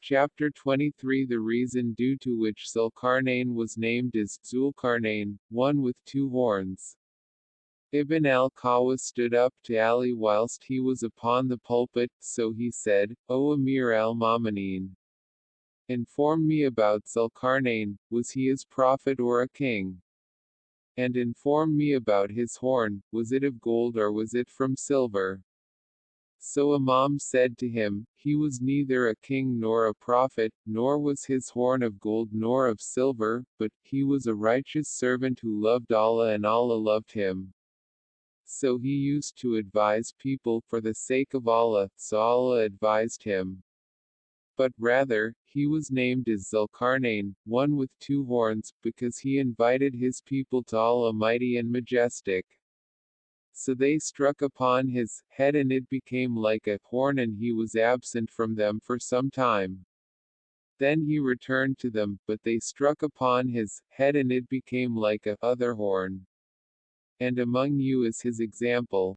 Chapter 23. The reason due to which Zulqarnain was named is Zulqarnain, one with two horns. Ibn al-Qawas stood up to Ali whilst he was upon the pulpit, so he said, O Amir al-Mu'mineen, inform me about Zulqarnain, was he a prophet or a king? And inform me about his horn, was it of gold or was it from silver? So Imam said to him, he was neither a king nor a prophet, nor was his horn of gold nor of silver, but he was a righteous servant who loved Allah and Allah loved him. So he used to advise people for the sake of Allah, so Allah advised him. But rather, he was named as Zulqarnain, one with two horns, because he invited his people to Allah mighty and majestic. So they struck upon his head and it became like a horn and he was absent from them for some time. Then he returned to them, but they struck upon his head and it became like a other horn. And among you is his example,